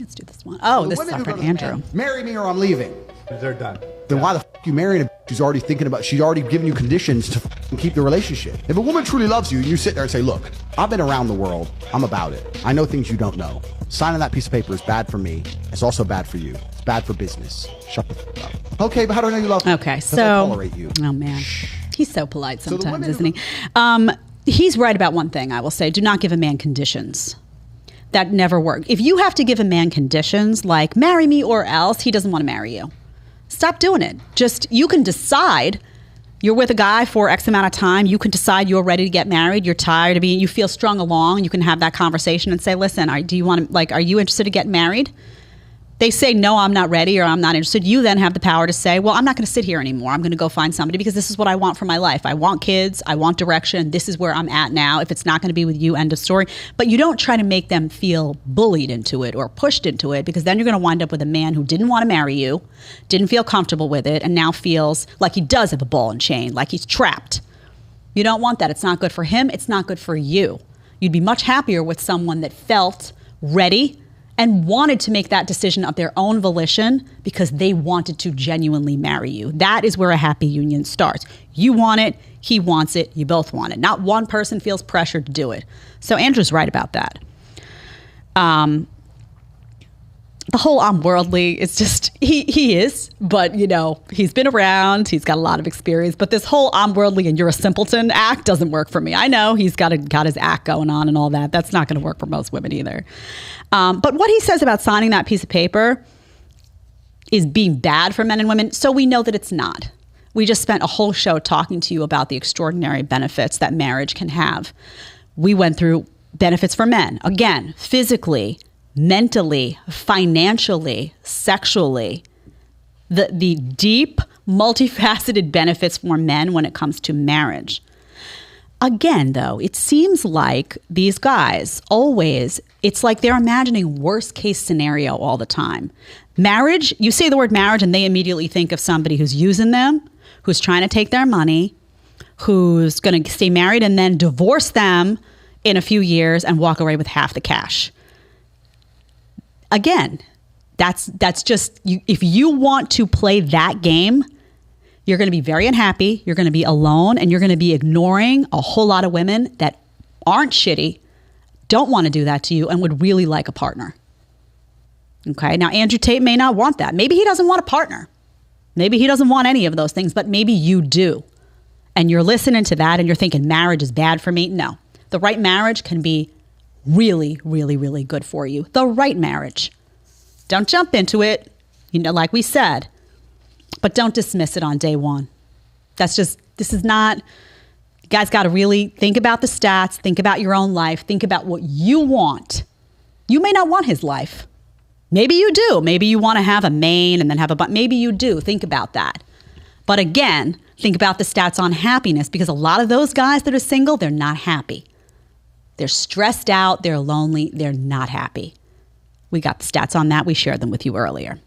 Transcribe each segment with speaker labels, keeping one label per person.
Speaker 1: Let's do this one. Oh, this is our friend Andrew.
Speaker 2: Marry me or I'm leaving.
Speaker 3: They're done.
Speaker 2: Then why the f*** you marrying a who's already thinking about, she's already given you conditions to keep the relationship. If a woman truly loves you, you sit there and say, look, I've been around the world. I'm about it. I know things you don't know. Signing that piece of paper is bad for me. It's also bad for you. It's bad for business. Shut the f*** up. Okay, but how do I know you love me?
Speaker 1: Okay, so.
Speaker 2: I tolerate you.
Speaker 1: Oh, man. Shh. He's so polite sometimes,
Speaker 2: isn't
Speaker 1: he? He's right about one thing, I will say. Do not give a man conditions. That never worked. If you have to give a man conditions like marry me or else, he doesn't want to marry you. Stop doing it. Just, you can decide you're with a guy for X amount of time. You can decide you're ready to get married. You're tired of being, you feel strung along. You can have that conversation and say, listen, are you interested in getting married? They say, no, I'm not ready or I'm not interested. You then have the power to say, well, I'm not going to sit here anymore. I'm going to go find somebody because this is what I want for my life. I want kids. I want direction. This is where I'm at now. If it's not going to be with you, end of story. But you don't try to make them feel bullied into it or pushed into it, because then you're going to wind up with a man who didn't want to marry you, didn't feel comfortable with it, and now feels like he does have a ball and chain, like he's trapped. You don't want that. It's not good for him. It's not good for you. You'd be much happier with someone that felt ready and wanted to make that decision of their own volition because they wanted to genuinely marry you. That is where a happy union starts. You want it, he wants it, you both want it. Not one person feels pressured to do it. So Andrew's right about that. The whole I'm worldly, it's just, he is, but he's been around, he's got a lot of experience, but this whole I'm worldly and you're a simpleton act doesn't work for me. I know he's got his act going on and all that. That's not going to work for most women either. But what he says about signing that piece of paper is being bad for men and women, so we know that it's not. We just spent a whole show talking to you about the extraordinary benefits that marriage can have. We went through benefits for men, again, physically, mentally, financially, sexually, the deep, multifaceted benefits for men when it comes to marriage. Again, though, it seems like these guys always, it's like they're imagining worst case scenario all the time. Marriage, you say the word marriage and they immediately think of somebody who's using them, who's trying to take their money, who's going to stay married and then divorce them in a few years and walk away with half the cash. Again, that's just, if you want to play that game, you're going to be very unhappy, you're going to be alone, and you're going to be ignoring a whole lot of women that aren't shitty, don't want to do that to you, and would really like a partner. Okay, now Andrew Tate may not want that. Maybe he doesn't want a partner. Maybe he doesn't want any of those things, but maybe you do. And you're listening to that and you're thinking marriage is bad for me. No, the right marriage can be really, really, really good for you. The right marriage. Don't jump into it, like we said, but don't dismiss it on day one. This is not, you guys got to really think about the stats, think about your own life, think about what you want. You may not want his life. Maybe you do. Maybe you want to have a main and then have maybe you do. Think about that. But again, think about the stats on happiness, because a lot of those guys that are single, they're not happy. They're stressed out, they're lonely, they're not happy. We got the stats on that. We shared them with you earlier.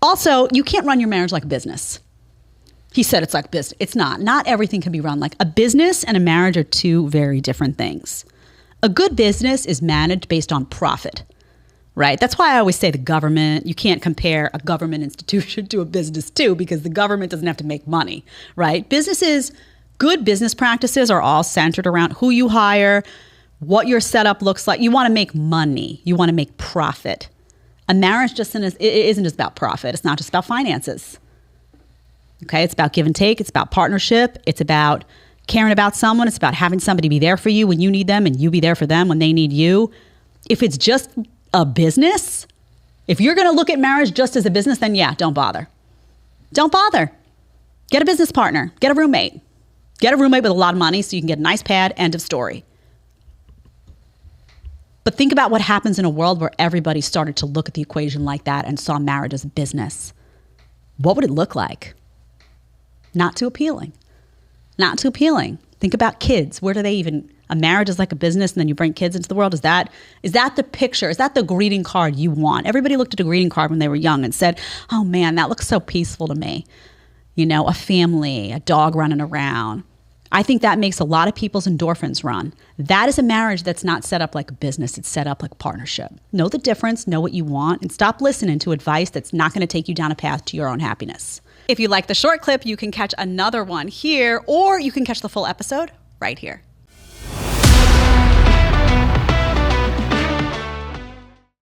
Speaker 1: Also, you can't run your marriage like a business. He said it's like business. It's not. Not everything can be run like a business, and a marriage are two very different things. A good business is managed based on profit, right? That's why I always say the government, you can't compare a government institution to a business too, because the government doesn't have to make money, right? Businesses, good business practices are all centered around who you hire, what your setup looks like. You want to make money. You want to make profit. A marriage it isn't just about profit. It's not just about finances. Okay, it's about give and take. It's about partnership. It's about caring about someone. It's about having somebody be there for you when you need them and you be there for them when they need you. If it's just a business, if you're going to look at marriage just as a business, then yeah, don't bother. Don't bother. Get a business partner. Get a roommate. Get a roommate with a lot of money so you can get a nice pad. End of story. But think about what happens in a world where everybody started to look at the equation like that and saw marriage as a business. What would it look like? Not too appealing. Not too appealing. Think about kids. Where do they even, a marriage is like a business and then you bring kids into the world. Is that the picture? Is that the greeting card you want? Everybody looked at a greeting card when they were young and said, oh man, that looks so peaceful to me. A family, a dog running around. I think that makes a lot of people's endorphins run. That is a marriage that's not set up like a business. It's set up like a partnership. Know the difference, know what you want, and stop listening to advice that's not going to take you down a path to your own happiness. If you like the short clip, you can catch another one here, or you can catch the full episode right here.